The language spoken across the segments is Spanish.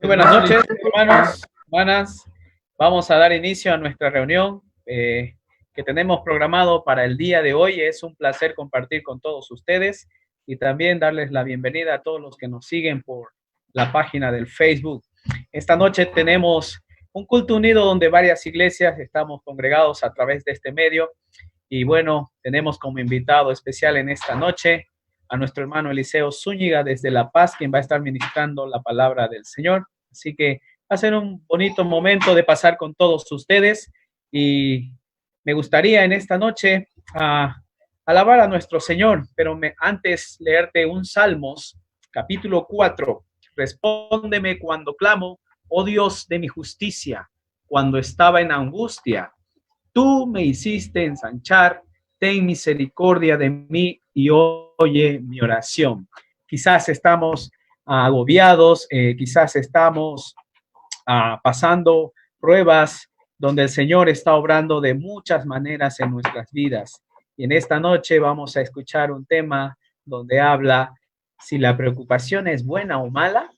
Muy buenas noches, hermanos, hermanas. Vamos a dar inicio a nuestra reunión que tenemos programado para el día de hoy. Es un placer compartir con todos ustedes y también darles la bienvenida a todos los que nos siguen por la página del Facebook. Esta noche tenemos un culto unido donde varias iglesias estamos congregados a través de este medio. Y bueno, tenemos como invitado especial en esta noche a nuestro hermano Eliseo Zúñiga desde La Paz, quien va a estar ministrando la palabra del Señor. Así que va a ser un bonito momento de pasar con todos ustedes y me gustaría en esta noche alabar a nuestro Señor, pero antes leerte un Salmos, capítulo 4. Respóndeme cuando clamo, oh Dios de mi justicia, cuando estaba en angustia. Tú me hiciste ensanchar, ten misericordia de mí y oye mi oración. Quizás estamos agobiados, quizás estamos pasando pruebas donde el Señor está obrando de muchas maneras en nuestras vidas. Y en esta noche vamos a escuchar un tema donde habla si la preocupación es buena o mala.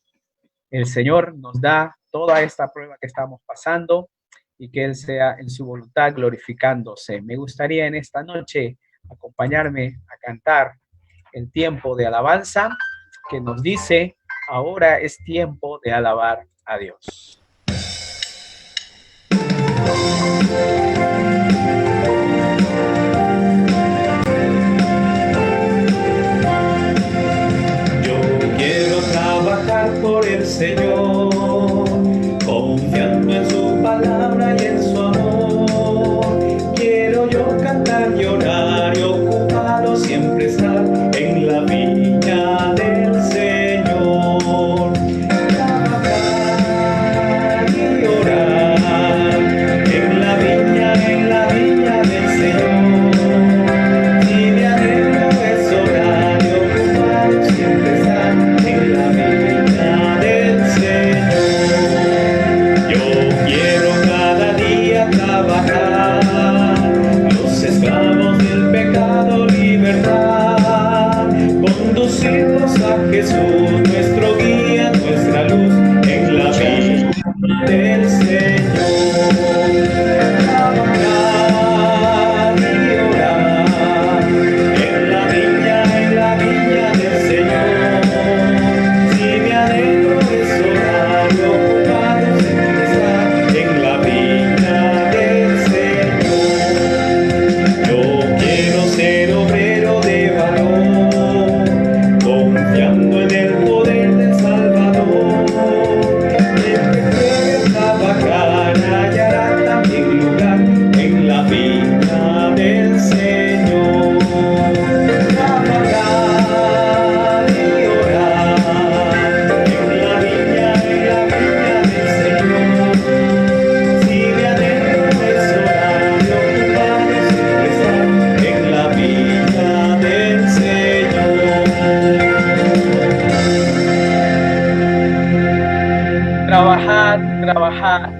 El Señor nos da toda esta prueba que estamos pasando y que Él sea en su voluntad glorificándose. Me gustaría en esta noche acompañarme a cantar el tiempo de alabanza que nos dice, ahora es tiempo de alabar a Dios. Yo quiero trabajar por el Señor, confiando en su palabra y en su amor. Quiero yo cantar y orar y ocupado siempre estar en la viña del Señor. Trabajar y orar en la viña del Señor. Si mi anhelo es orar y ocupado siempre estar en la viña del Señor. Yo quiero cada día trabajar, los esclavos del pecado libertad, conducirlos a Jesús, nuestro guía, nuestra luz, en la viña del Señor. Trabajar y orar en la viña del Señor. Si mi anhelo es orar y ocupado siempre estar en la viña del Señor. Yo quiero ser obrero de valor, confiando en el poder del Salvador. El que quiere trabajar hallará también lugar en la viña del Señor. Trabajar y orar en la viña del Señor. Si mi anhelo es orar y ocupado siempre estar en la viña del Señor. Trabajar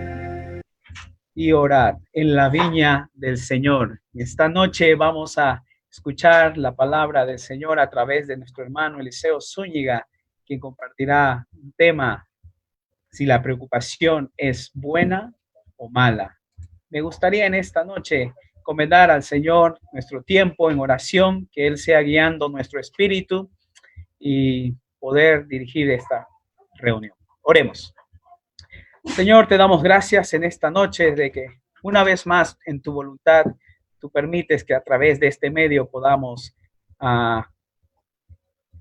y orar en la viña del Señor. Y esta noche vamos a escuchar la palabra del Señor a través de nuestro hermano Eliseo Zúñiga, quien compartirá un tema, si la preocupación es buena o mala. Me gustaría en esta noche encomendar al Señor nuestro tiempo en oración, que Él sea guiando nuestro espíritu y poder dirigir esta reunión. Oremos. Señor, te damos gracias en esta noche de que una vez más en tu voluntad tú permites que a través de este medio podamos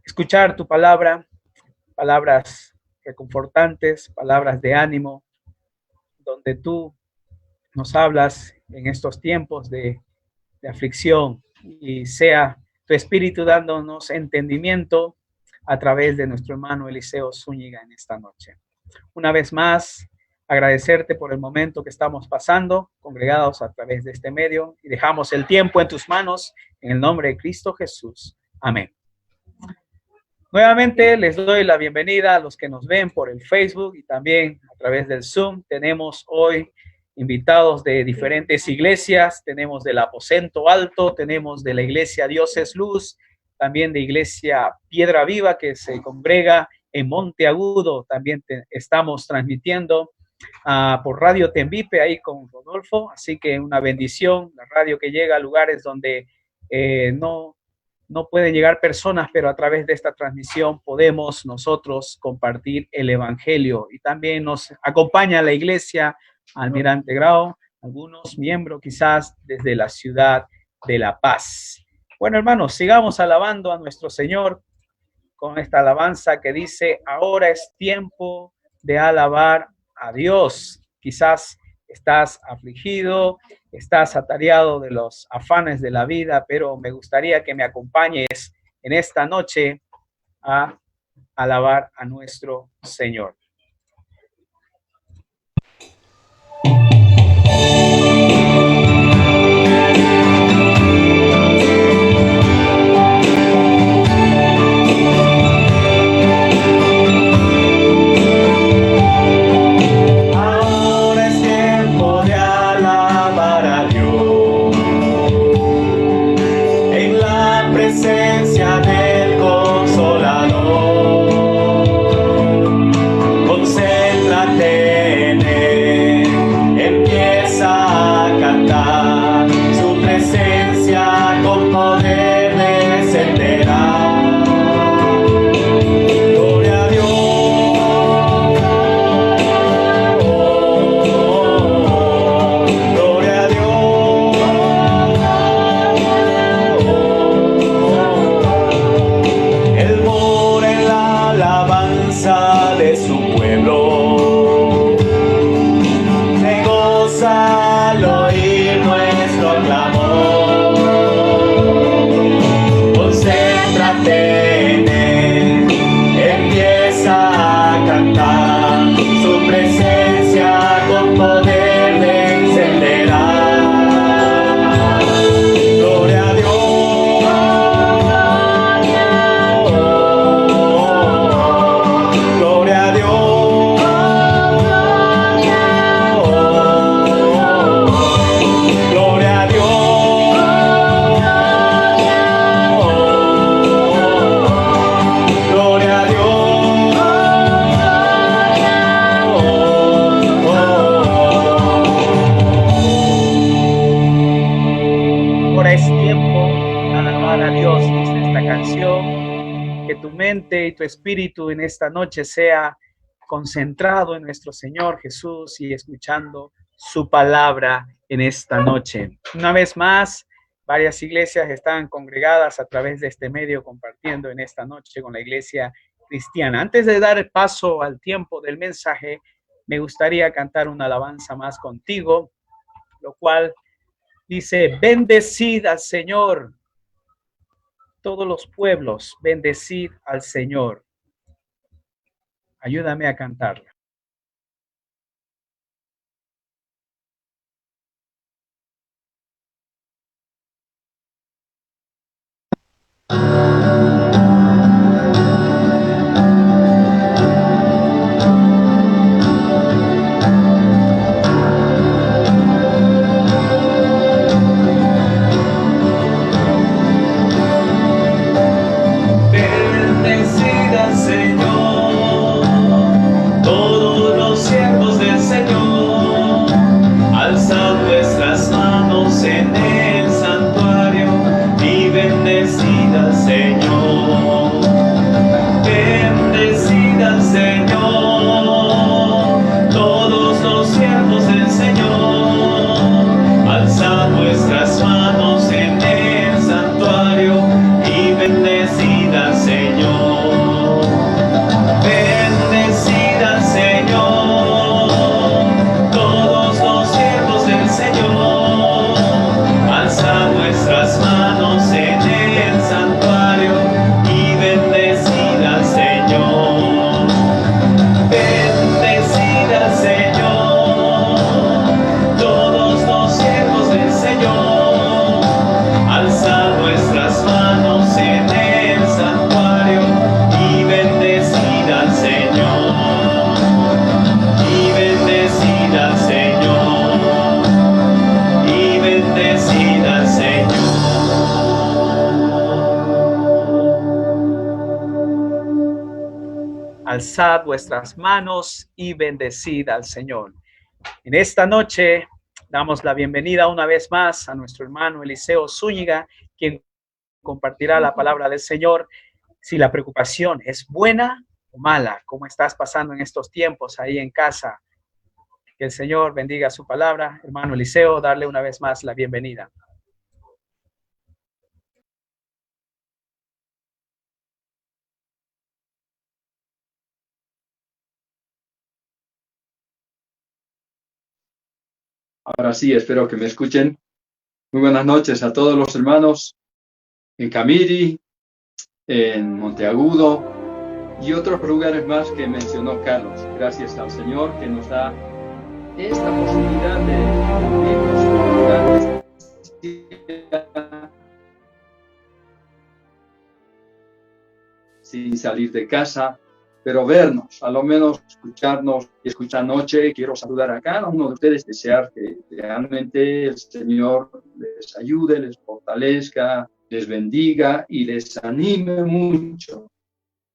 escuchar tu palabra, palabras reconfortantes, palabras de ánimo, donde tú nos hablas en estos tiempos de aflicción y sea tu espíritu dándonos entendimiento a través de nuestro hermano Eliseo Zúñiga en esta noche. Una vez más, agradecerte por el momento que estamos pasando, congregados a través de este medio, y dejamos el tiempo en tus manos, en el nombre de Cristo Jesús. Amén. Nuevamente les doy la bienvenida a los que nos ven por el Facebook y también a través del Zoom. Tenemos hoy invitados de diferentes iglesias, tenemos del Aposento Alto, tenemos de la iglesia Dios es Luz, también de iglesia Piedra Viva que se congrega en Monteagudo. También estamos transmitiendo por Radio Tembipe ahí con Rodolfo, así que una bendición, la radio que llega a lugares donde no pueden llegar personas, pero a través de esta transmisión podemos nosotros compartir el Evangelio. Y también nos acompaña la iglesia Almirante Grau, algunos miembros quizás desde la ciudad de La Paz. Bueno, hermanos, sigamos alabando a nuestro Señor con esta alabanza que dice: ahora es tiempo de alabar a Dios. Quizás estás afligido, estás atareado de los afanes de la vida, pero me gustaría que me acompañes en esta noche a alabar a nuestro Señor. Y tu espíritu en esta noche sea concentrado en nuestro Señor Jesús y escuchando su palabra en esta noche. Una vez más, varias iglesias están congregadas a través de este medio compartiendo en esta noche con la iglesia cristiana. Antes de dar paso al tiempo del mensaje, me gustaría cantar una alabanza más contigo, lo cual dice: bendecid al Señor todos los pueblos, bendecid al Señor. Ayúdame a cantarla. Bendecid al Señor. alzad vuestras manos y bendecid al Señor. En esta noche damos la bienvenida una vez más a nuestro hermano Eliseo Zúñiga, quien compartirá la palabra del Señor. Si la preocupación es buena o mala, ¿cómo estás pasando en estos tiempos ahí en casa? Que el Señor bendiga su palabra. Hermano Eliseo, darle una vez más la bienvenida. Ahora sí, espero que me escuchen. Muy buenas noches a todos los hermanos en Camiri, en Monteagudo y otros lugares más que mencionó Carlos. Gracias al Señor que nos da esta posibilidad de sin salir de casa, pero vernos, a lo menos escucharnos y escuchar noche. Quiero saludar a cada uno de ustedes, desear que realmente el Señor les ayude, les fortalezca, les bendiga y les anime mucho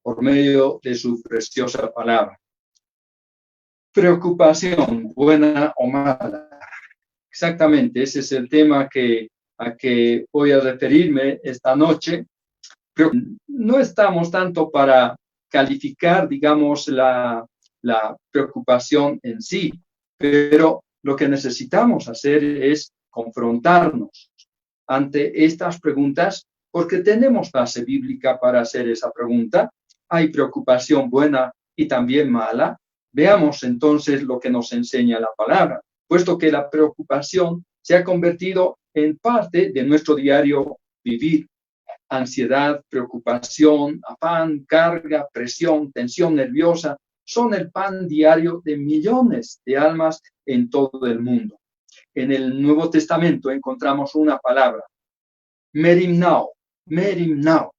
por medio de su preciosa palabra. Preocupación, buena o mala. Exactamente, ese es el tema a que voy a referirme esta noche. Pero no estamos tanto para calificar, digamos, la preocupación en sí, pero lo que necesitamos hacer es confrontarnos ante estas preguntas, porque tenemos base bíblica para hacer esa pregunta. Hay preocupación buena y también mala. Veamos entonces lo que nos enseña la palabra, puesto que la preocupación se ha convertido en parte de nuestro diario vivir. Ansiedad, preocupación, afán, carga, presión, tensión nerviosa son el pan diario de millones de almas en todo el mundo. En el Nuevo Testamento encontramos una palabra, merimnao. Merimnao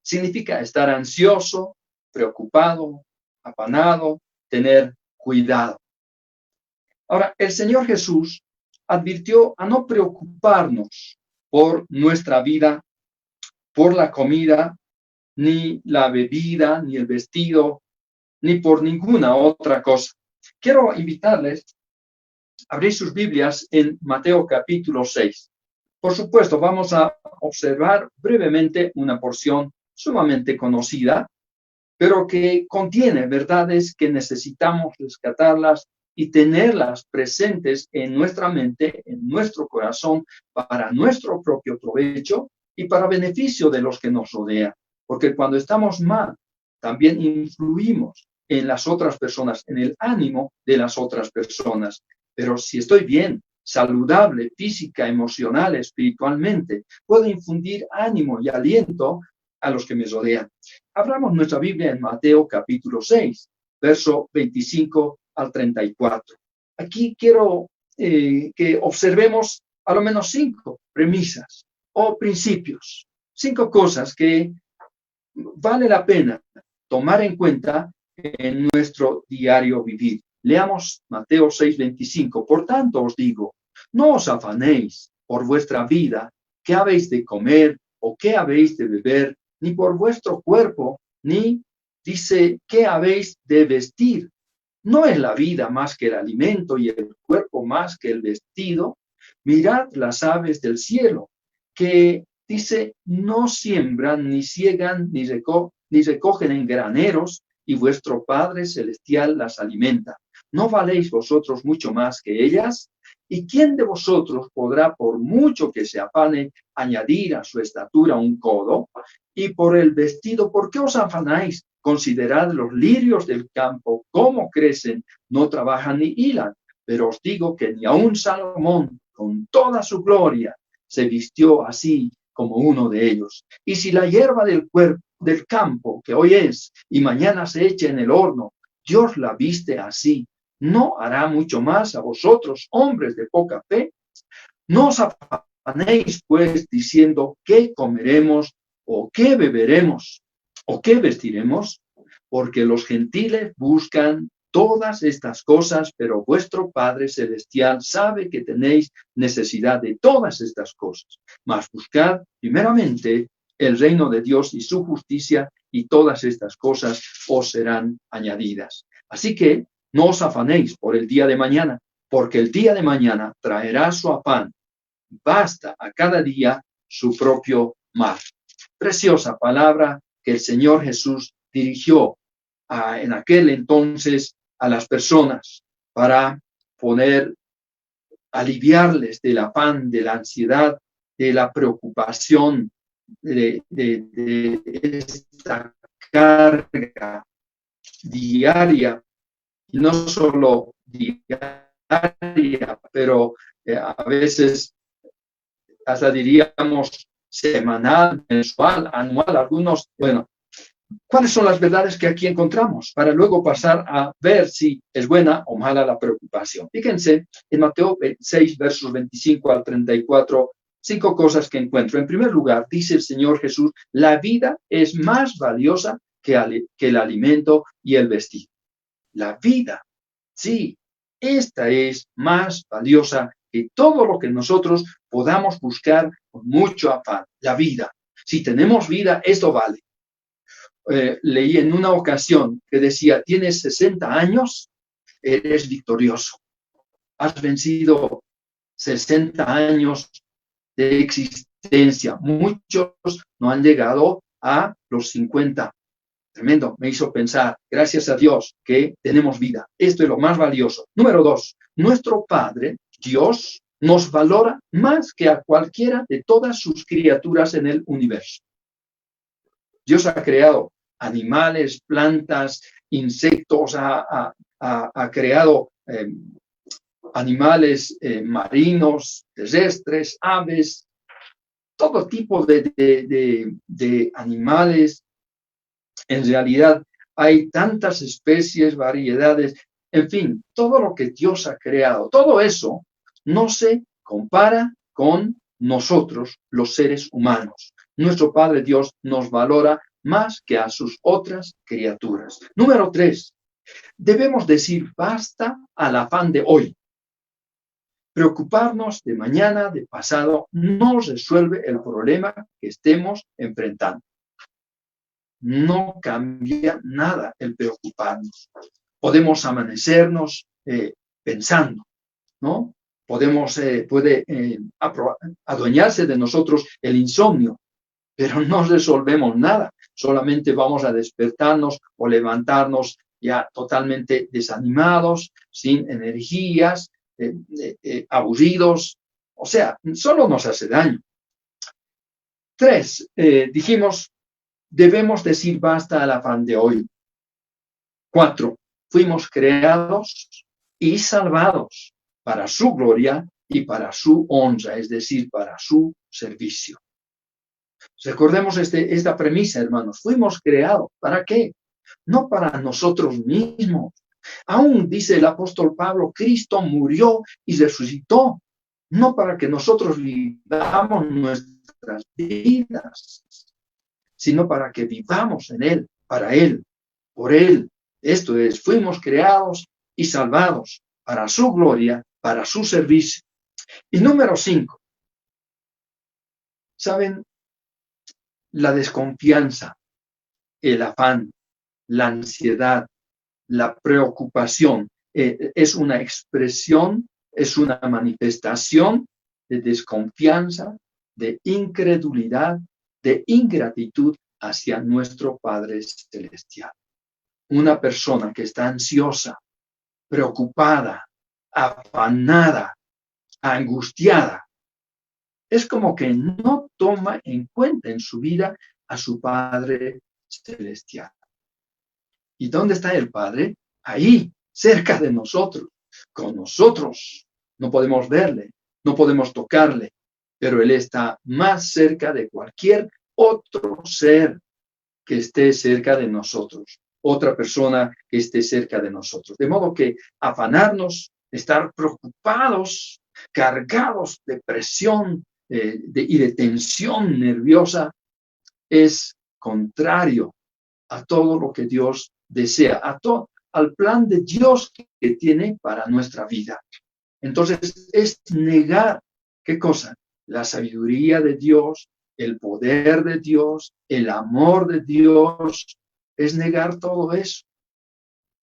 significa estar ansioso, preocupado, afanado, tener cuidado. Ahora, el Señor Jesús advirtió a no preocuparnos por nuestra vida, por la comida, ni la bebida, ni el vestido, ni por ninguna otra cosa. Quiero invitarles a abrir sus Biblias en Mateo capítulo 6. Por supuesto, vamos a observar brevemente una porción sumamente conocida, pero que contiene verdades que necesitamos rescatarlas y tenerlas presentes en nuestra mente, en nuestro corazón, para nuestro propio provecho y para beneficio de los que nos rodean. Porque cuando estamos mal, también influimos en las otras personas, en el ánimo de las otras personas. Pero si estoy bien, saludable, física, emocional, espiritualmente, puedo infundir ánimo y aliento a los que me rodean. Abramos nuestra Biblia en Mateo capítulo 6, verso 25 al 34. Aquí quiero que observemos a lo menos 5 premisas o principios, 5 cosas que vale la pena tomar en cuenta en nuestro diario vivir. Leamos Mateo 6:25. Por tanto os digo, no os afanéis por vuestra vida, qué habéis de comer o qué habéis de beber, ni por vuestro cuerpo, ni dice qué habéis de vestir. ¿No es la vida más que el alimento y el cuerpo más que el vestido? Mirad las aves del cielo, que dice, no siembran, ni ciegan, ni recogen en graneros, y vuestro Padre Celestial las alimenta. ¿No valéis vosotros mucho más que ellas? ¿Y quién de vosotros podrá, por mucho que se afane, añadir a su estatura un codo? Y por el vestido, ¿por qué os afanáis? Considerad los lirios del campo, cómo crecen, no trabajan ni hilan. Pero os digo que ni aun Salomón, con toda su gloria, se vistió así como uno de ellos. Y si la hierba del campo, que hoy es y mañana se echa en el horno, Dios la viste así, ¿no hará mucho más a vosotros, hombres de poca fe? No os afanéis, pues, diciendo qué comeremos, o qué beberemos, o qué vestiremos, porque los gentiles buscan todas estas cosas, pero vuestro Padre Celestial sabe que tenéis necesidad de todas estas cosas. Mas buscad primeramente el reino de Dios y su justicia, y todas estas cosas os serán añadidas. Así que no os afanéis por el día de mañana, porque el día de mañana traerá su afán. Basta a cada día su propio mal. Preciosa palabra que el Señor Jesús dirigió en aquel entonces a las personas para poder aliviarles del afán, de la ansiedad, de la preocupación, de esta carga diaria, y no solo diaria, pero a veces hasta diríamos semanal, mensual, anual, algunos, bueno, ¿cuáles son las verdades que aquí encontramos? Para luego pasar a ver si es buena o mala la preocupación. Fíjense en Mateo 6, versos 25 al 34, 5 cosas que encuentro. En primer lugar, dice el Señor Jesús, la vida es más valiosa que el alimento y el vestido. La vida, sí, esta es más valiosa que todo lo que nosotros podamos buscar con mucho afán. La vida. Si tenemos vida, esto vale. Leí en una ocasión que decía, tienes 60 años, eres victorioso. Has vencido 60 años de existencia. Muchos no han llegado a los 50. Tremendo, me hizo pensar, gracias a Dios, que tenemos vida. Esto es lo más valioso. Número 2, nuestro Padre, Dios, nos valora más que a cualquiera de todas sus criaturas en el universo. Dios ha creado animales, plantas, insectos, ha creado animales marinos, terrestres, aves, todo tipo de animales. En realidad hay tantas especies, variedades, en fin, todo lo que Dios ha creado, todo eso no se compara con nosotros, los seres humanos. Nuestro Padre Dios nos valora más que a sus otras criaturas. Número 3, debemos decir basta al afán de hoy. Preocuparnos de mañana, de pasado, no resuelve el problema que estemos enfrentando. No cambia nada el preocuparnos. Podemos amanecernos pensando, ¿no? Puede adueñarse de nosotros el insomnio, pero no resolvemos nada. Solamente vamos a despertarnos o levantarnos ya totalmente desanimados, sin energías, aburridos. O sea, solo nos hace daño. 3, dijimos, debemos decir basta al afán de hoy. 4, fuimos creados y salvados para su gloria y para su honra, es decir, para su servicio. Recordemos esta premisa, hermanos. Fuimos creados. ¿Para qué? No para nosotros mismos. Aún dice el apóstol Pablo, Cristo murió y resucitó. No para que nosotros vivamos nuestras vidas, sino para que vivamos en Él, para Él, por Él. Esto es, fuimos creados y salvados para su gloria, para su servicio. Y número 5, ¿saben? La desconfianza, el afán, la ansiedad, la preocupación, es una expresión, es una manifestación de desconfianza, de incredulidad, de ingratitud hacia nuestro Padre Celestial. Una persona que está ansiosa, preocupada, afanada, angustiada, es como que no toma en cuenta en su vida a su Padre Celestial. ¿Y dónde está el Padre? Ahí, cerca de nosotros, con nosotros. No podemos verle, no podemos tocarle, pero Él está más cerca de cualquier otro ser que esté cerca de nosotros, otra persona que esté cerca de nosotros. De modo que afanarnos, estar preocupados, cargados de presión y de tensión nerviosa, es contrario a todo lo que Dios desea, al plan de Dios que tiene para nuestra vida. Entonces, es negar, ¿qué cosa? La sabiduría de Dios, el poder de Dios, el amor de Dios, es negar todo eso.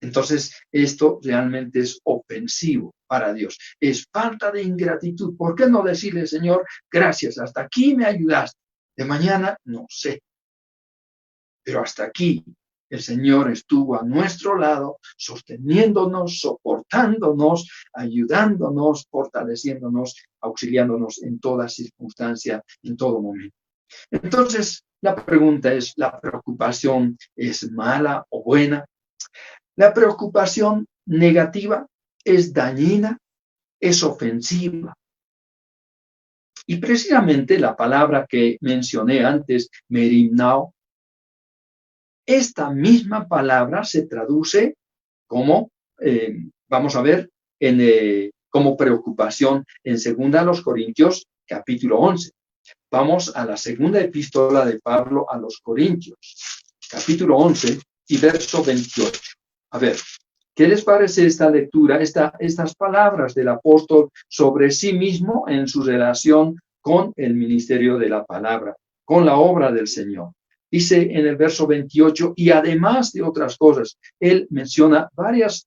Entonces, esto realmente es ofensivo para Dios. Es falta de ingratitud. ¿Por qué no decirle, Señor, gracias, hasta aquí me ayudaste? De mañana, no sé. Pero hasta aquí el Señor estuvo a nuestro lado, sosteniéndonos, soportándonos, ayudándonos, fortaleciéndonos, auxiliándonos en toda circunstancia, en todo momento. Entonces, la pregunta es, ¿la preocupación es mala o buena? La preocupación negativa es dañina, es ofensiva. Y precisamente la palabra que mencioné antes, merimnao, esta misma palabra se traduce como, vamos a ver, como preocupación en 2 Corintios, capítulo 11. Vamos a la segunda epístola de Pablo a los Corintios, capítulo 11 y verso 28. A ver, ¿qué les parece esta lectura, estas palabras del apóstol sobre sí mismo en su relación con el ministerio de la palabra, con la obra del Señor? Dice en el verso 28, y además de otras cosas, él menciona varios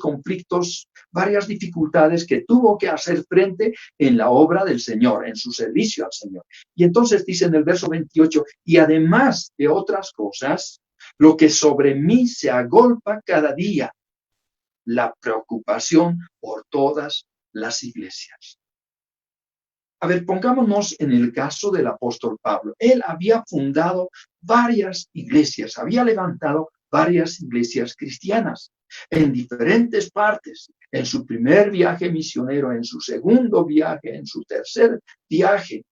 conflictos, varias dificultades que tuvo que hacer frente en la obra del Señor, en su servicio al Señor. Y entonces dice en el verso 28, y además de otras cosas, lo que sobre mí se agolpa cada día, la preocupación por todas las iglesias. A ver, pongámonos en el caso del apóstol Pablo. Él había fundado varias iglesias, había levantado varias iglesias cristianas en diferentes partes. En su primer viaje misionero, en su segundo viaje, en su tercer viaje.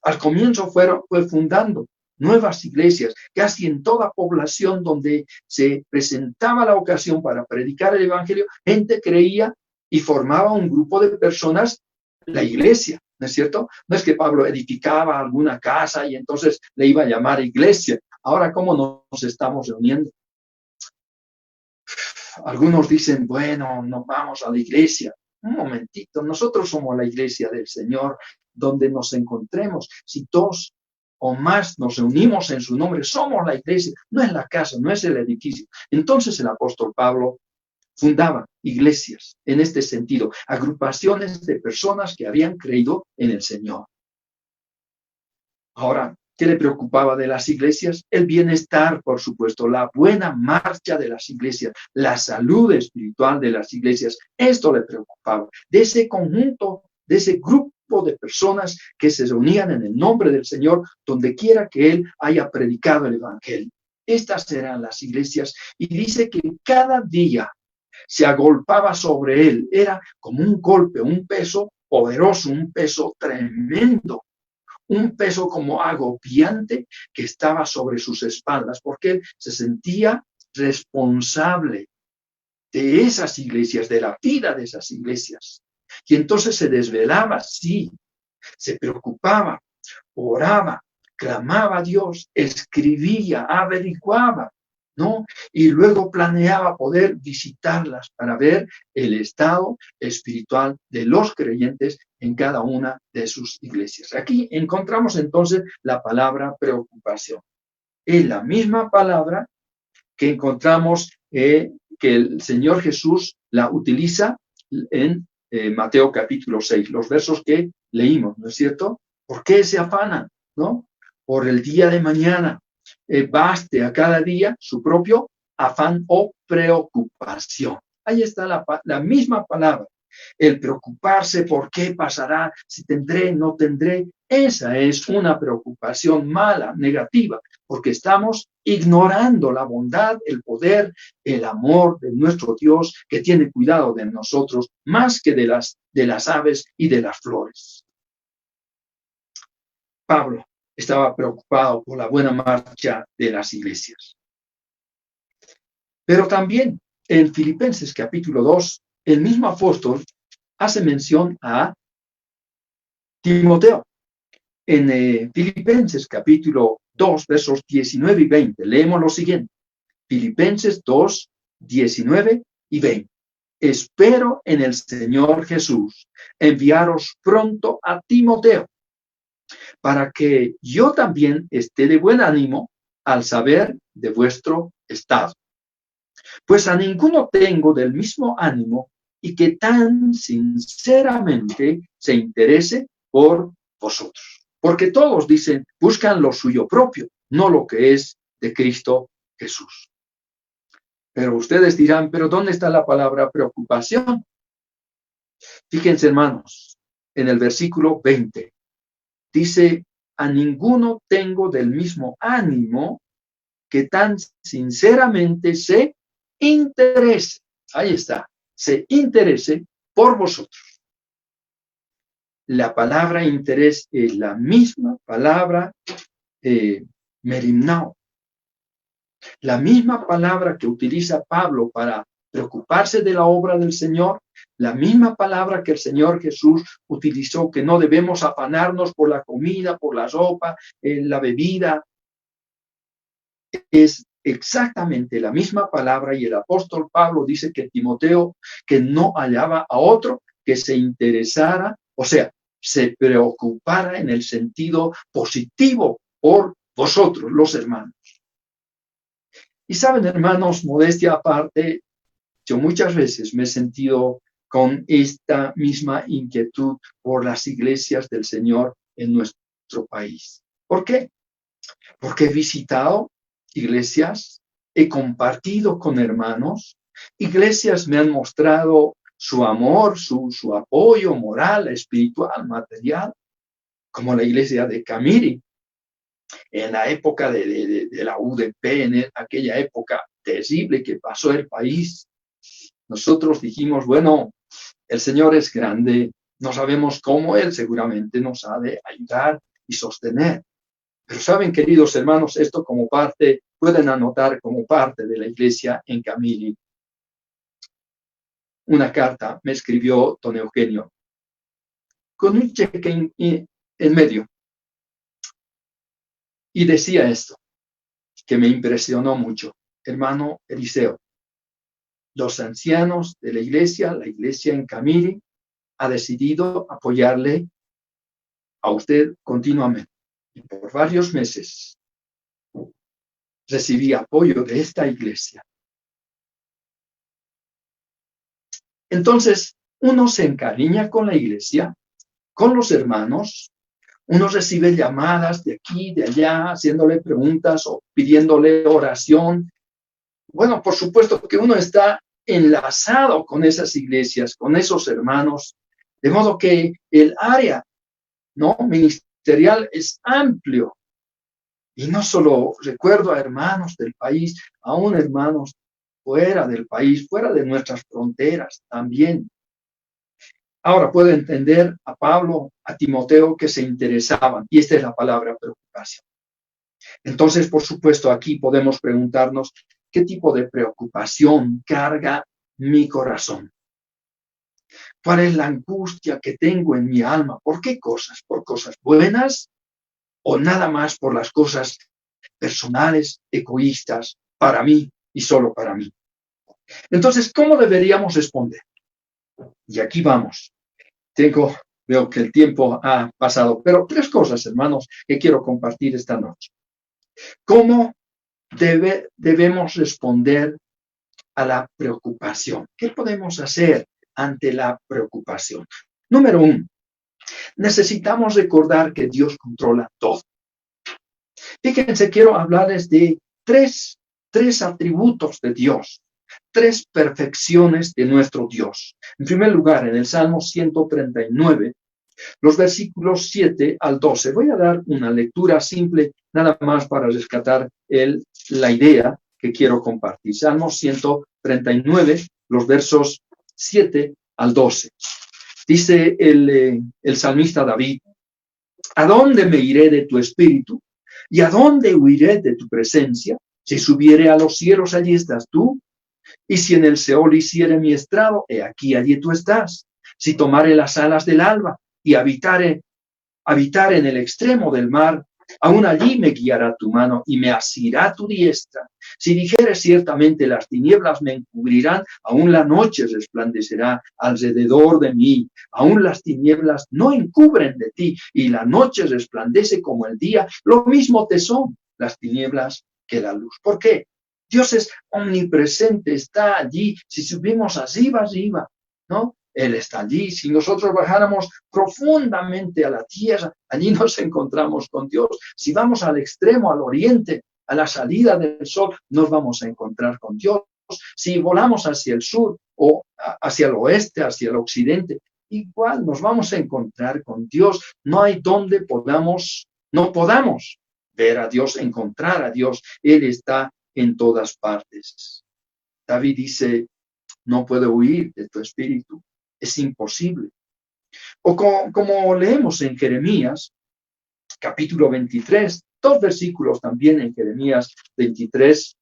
Al comienzo fue fundando nuevas iglesias, casi en toda población donde se presentaba la ocasión para predicar el evangelio, gente creía y formaba un grupo de personas, la iglesia, ¿no es cierto? No es que Pablo edificaba alguna casa y entonces le iba a llamar iglesia. Ahora, ¿cómo nos estamos reuniendo? Algunos dicen, bueno, nos vamos a la iglesia. Un momentito, nosotros somos la iglesia del Señor, donde nos encontremos. Si dos o más nos reunimos en su nombre, somos la iglesia, no es la casa, no es el edificio. Entonces el apóstol Pablo fundaba iglesias en este sentido, agrupaciones de personas que habían creído en el Señor. Ahora, ¿qué le preocupaba de las iglesias? El bienestar, por supuesto, la buena marcha de las iglesias, la salud espiritual de las iglesias. Esto le preocupaba. De ese conjunto, de ese grupo de personas que se reunían en el nombre del Señor, donde quiera que Él haya predicado el evangelio. Estas eran las iglesias. Y dice que cada día se agolpaba sobre Él. Era como un golpe, un peso poderoso, un peso tremendo. Un peso como agobiante que estaba sobre sus espaldas, porque él se sentía responsable de esas iglesias, de la vida de esas iglesias. Y entonces se desvelaba, sí, se preocupaba, oraba, clamaba a Dios, escribía, averiguaba, ¿no? Y luego planeaba poder visitarlas para ver el estado espiritual de los creyentes en cada una de sus iglesias. Aquí encontramos entonces la palabra preocupación. Es la misma palabra que encontramos que el Señor Jesús la utiliza en Mateo capítulo 6, los versos que leímos, ¿no es cierto? ¿Por qué se afanan, no? Por el día de mañana. Baste a cada día su propio afán o preocupación. Ahí está la misma palabra. El preocuparse por qué pasará, si tendré, no tendré, esa es una preocupación mala, negativa, porque estamos ignorando la bondad, el poder, el amor de nuestro Dios que tiene cuidado de nosotros más que de las aves y de las flores. Pablo estaba preocupado por la buena marcha de las iglesias. Pero también en Filipenses capítulo 2, el mismo apóstol hace mención a Timoteo. En Filipenses capítulo 2, versos 19 y 20, leemos lo siguiente. Filipenses 2, 19 y 20. Espero en el Señor Jesús enviaros pronto a Timoteo, para que yo también esté de buen ánimo al saber de vuestro estado. Pues a ninguno tengo del mismo ánimo y que tan sinceramente se interese por vosotros. Porque todos dicen, buscan lo suyo propio, no lo que es de Cristo Jesús. Pero ustedes dirán, ¿pero dónde está la palabra preocupación? Fíjense, hermanos, en el versículo 20, dice, a ninguno tengo del mismo ánimo que tan sinceramente se interese. Ahí está, se interese por vosotros. La palabra interés es la misma palabra merimnao. La misma palabra que utiliza Pablo para preocuparse de la obra del Señor, la misma palabra que el Señor Jesús utilizó, que no debemos afanarnos por la comida, por la ropa, la bebida, es exactamente la misma palabra, y el apóstol Pablo dice que Timoteo, que no hallaba a otro que se interesara, o sea, se preocupara en el sentido positivo por vosotros, los hermanos. Y saben, hermanos, modestia aparte, yo muchas veces me he sentido con esta misma inquietud por las iglesias del Señor en nuestro país. ¿Por qué? Porque he visitado iglesias, he compartido con hermanos, iglesias me han mostrado su amor, su apoyo moral, espiritual, material, como la iglesia de Camiri, en la época de la UDP, en aquella época terrible que pasó el país. Nosotros dijimos, bueno, el Señor es grande, no sabemos cómo Él seguramente nos ha de ayudar y sostener. Pero saben, queridos hermanos, esto como parte, pueden anotar como parte de la iglesia en Camiri. Una carta me escribió don Eugenio, con un cheque en medio. Y decía esto, que me impresionó mucho. Hermano Eliseo, los ancianos de la iglesia en Camiri, ha decidido apoyarle a usted continuamente. Y por varios meses recibí apoyo de esta iglesia. Entonces, uno se encariña con la iglesia, con los hermanos, uno recibe llamadas de aquí, de allá, haciéndole preguntas o pidiéndole oración. Bueno, por supuesto que uno está enlazado con esas iglesias, con esos hermanos, de modo que el área, ¿no?, ministerial es amplio. Y no solo recuerdo a hermanos del país, aún hermanos fuera del país, fuera de nuestras fronteras también. Ahora puedo entender a Pablo, a Timoteo, que se interesaban, y esta es la palabra preocupación. Entonces, por supuesto, aquí podemos preguntarnos, ¿qué tipo de preocupación carga mi corazón? ¿Cuál es la angustia que tengo en mi alma? ¿Por qué cosas? ¿Por cosas buenas o nada más por las cosas personales, egoístas, para mí y solo para mí? Entonces, ¿cómo deberíamos responder? Y aquí vamos. Veo que el tiempo ha pasado, pero 3 cosas, hermanos, que quiero compartir esta noche. ¿Cómo debemos responder a la preocupación? ¿Qué podemos hacer ante la preocupación? Número 1, necesitamos recordar que Dios controla todo. Fíjense, quiero hablarles de tres atributos de Dios, 3 perfecciones de nuestro Dios. En primer lugar, en el Salmo 139, los versículos 7 al 12. Voy a dar una lectura simple, nada más para rescatar la idea que quiero compartir. Salmo 139, los versos 7 al 12. Dice el salmista David, ¿a dónde me iré de tu espíritu? ¿Y a dónde huiré de tu presencia? Si subiere a los cielos, allí estás tú. Y si en el Seol hiciere mi estrado, he aquí, allí tú estás. Si tomare las alas del alba y habitare en el extremo del mar, Aún allí me guiará tu mano y me asirá tu diestra. Si dijeres ciertamente las tinieblas me encubrirán, aún la noche resplandecerá alrededor de mí. Aún las tinieblas no encubren de ti y la noche resplandece como el día. Lo mismo te son las tinieblas que la luz. ¿Por qué? Dios es omnipresente, está allí. Si subimos arriba, ¿no? Él está allí. Si nosotros bajáramos profundamente a la tierra, allí nos encontramos con Dios. Si vamos al extremo, al oriente, a la salida del sol, nos vamos a encontrar con Dios. Si volamos hacia el sur o hacia el oeste, hacia el occidente, igual nos vamos a encontrar con Dios. No hay donde no podamos ver a Dios, encontrar a Dios. Él está en todas partes. David dice, no puedo huir de tu espíritu. Es imposible. O como leemos en Jeremías, capítulo 23, 2 versículos también en Jeremías 23,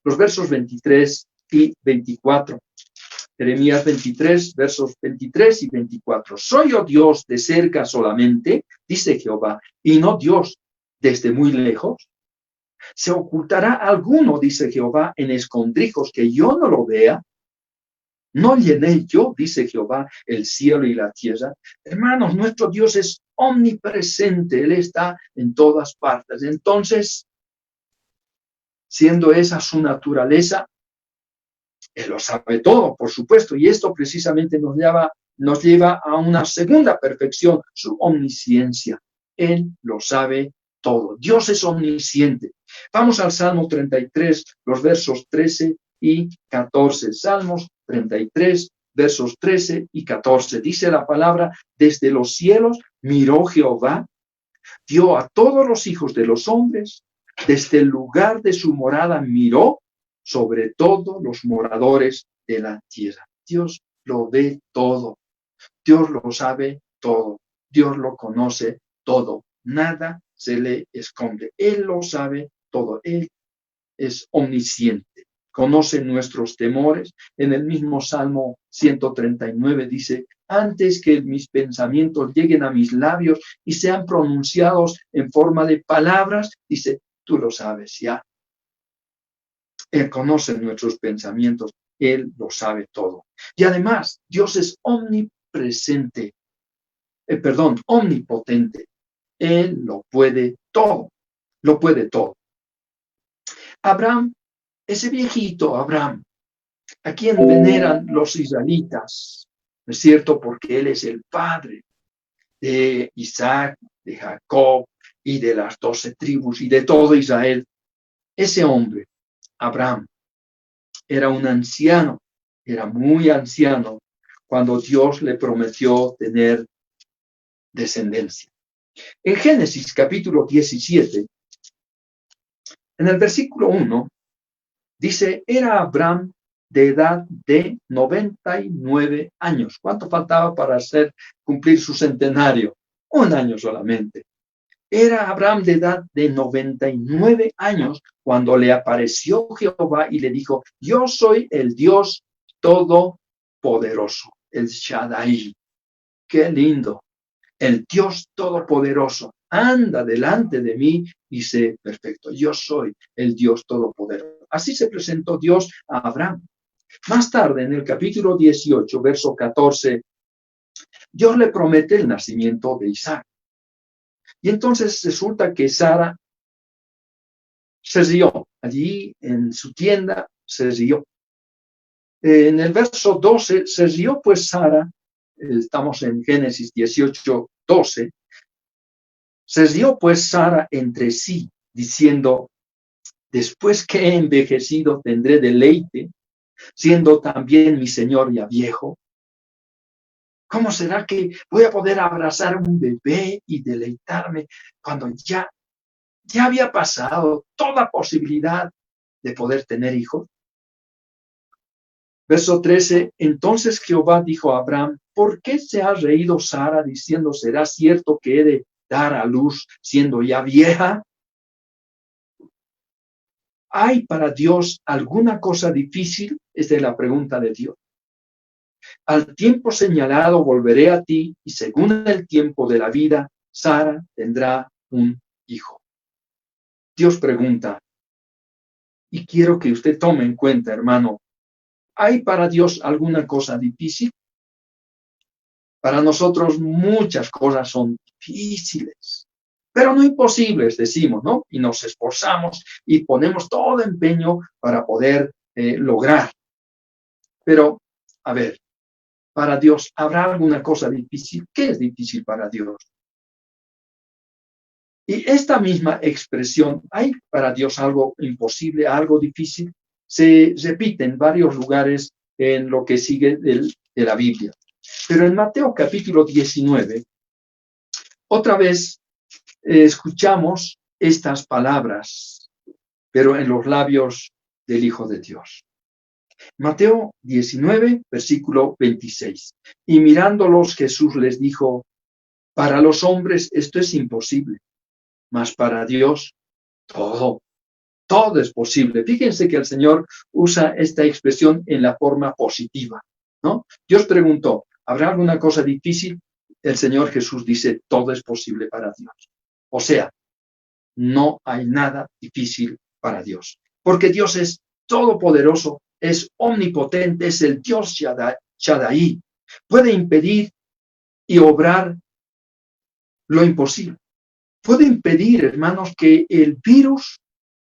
los versos 23 y 24. Jeremías 23, versos 23 y 24. ¿Soy yo Dios de cerca solamente? Dice Jehová, y no Dios desde muy lejos. ¿Se ocultará alguno, dice Jehová, en escondrijos que yo no lo vea? ¿No llené yo, dice Jehová, el cielo y la tierra? Hermanos, nuestro Dios es omnipresente, Él está en todas partes. Entonces, siendo esa su naturaleza, Él lo sabe todo, por supuesto, y esto precisamente nos lleva a una segunda perfección, su omnisciencia. Él lo sabe todo. Dios es omnisciente. Vamos al Salmo 33, los versos 13 y 14. Salmos 33, versos 13 y 14. Dice la palabra, desde los cielos miró Jehová, dio a todos los hijos de los hombres, desde el lugar de su morada miró sobre todos los moradores de la tierra. Dios lo ve todo. Dios lo sabe todo. Dios lo conoce todo. Nada se le esconde. Él lo sabe todo. Él es omnisciente. Conoce nuestros temores. En el mismo Salmo 139 dice, antes que mis pensamientos lleguen a mis labios y sean pronunciados en forma de palabras, dice, tú lo sabes ya. Él conoce nuestros pensamientos. Él lo sabe todo. Y además, Dios es omnipotente. Él lo puede todo. Lo puede todo. Abraham, ese viejito Abraham, a quien veneran los israelitas, ¿no es cierto? Porque él es el padre de Isaac, de Jacob y de las 12 tribus y de todo Israel. Ese hombre, Abraham, era un anciano, era muy anciano cuando Dios le prometió tener descendencia. En Génesis capítulo 17, en el versículo 1, dice, era Abraham de edad de 99 años. ¿Cuánto faltaba para cumplir su centenario? 1 año solamente. Era Abraham de edad de 99 años cuando le apareció Jehová y le dijo, yo soy el Dios Todopoderoso, el Shaddai. Qué lindo. El Dios Todopoderoso. Anda delante de mí y sé perfecto. Yo soy el Dios Todopoderoso. Así se presentó Dios a Abraham. Más tarde, en el capítulo 18, verso 14, Dios le promete el nacimiento de Isaac. Y entonces resulta que Sara se rió. Allí en su tienda se rió. En el verso 12 se rió pues Sara, estamos en Génesis 18, 12, se rió pues Sara entre sí, diciendo, después que he envejecido tendré deleite, siendo también mi señor ya viejo. ¿Cómo será que voy a poder abrazar un bebé y deleitarme cuando ya había pasado toda posibilidad de poder tener hijos? Verso 13, entonces Jehová dijo a Abraham, ¿por qué se ha reído Sara diciendo, será cierto que he de dar a luz siendo ya vieja? ¿Hay para Dios alguna cosa difícil? Esta es la pregunta de Dios. Al tiempo señalado volveré a ti y según el tiempo de la vida, Sara tendrá un hijo. Dios pregunta, y quiero que usted tome en cuenta, hermano, ¿hay para Dios alguna cosa difícil? Para nosotros muchas cosas son difíciles, pero no imposibles, decimos, ¿no? Y nos esforzamos y ponemos todo empeño para poder lograr. Pero, a ver, para Dios, ¿habrá alguna cosa difícil? ¿Qué es difícil para Dios? Y esta misma expresión, ¿hay para Dios algo imposible, algo difícil? Se repite en varios lugares en lo que sigue de la Biblia. Pero en Mateo capítulo 19, otra vez escuchamos estas palabras, pero en los labios del Hijo de Dios. Mateo 19, versículo 26. Y mirándolos, Jesús les dijo, para los hombres esto es imposible, mas para Dios todo es posible. Fíjense que el Señor usa esta expresión en la forma positiva, ¿no? Dios preguntó, ¿habrá alguna cosa difícil? El Señor Jesús dice, todo es posible para Dios. O sea, no hay nada difícil para Dios, porque Dios es todopoderoso, es omnipotente, es el Dios Shaddai. Puede impedir y obrar lo imposible. Puede impedir, hermanos, que el virus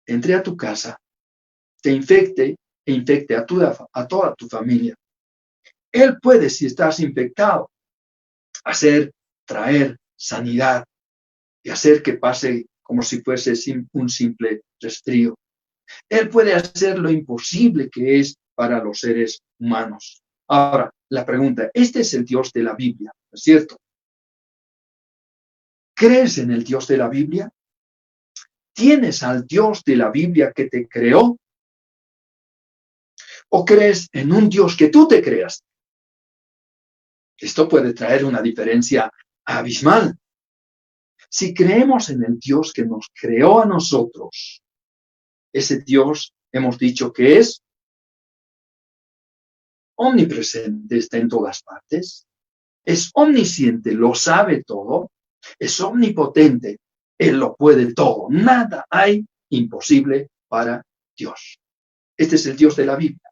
entre a tu casa, te infecte e infecte a toda tu familia. Él puede, si estás infectado, traer sanidad y hacer que pase como si fuese un simple resfrío. Él puede hacer lo imposible que es para los seres humanos. Ahora, la pregunta, este es el Dios de la Biblia, ¿no es cierto? ¿Crees en el Dios de la Biblia? ¿Tienes al Dios de la Biblia que te creó? ¿O crees en un Dios que tú te creas? Esto puede traer una diferencia abismal. Si creemos en el Dios que nos creó a nosotros, ese Dios hemos dicho que es omnipresente, está en todas partes, es omnisciente, lo sabe todo, es omnipotente, Él lo puede todo, nada hay imposible para Dios. Este es el Dios de la Biblia.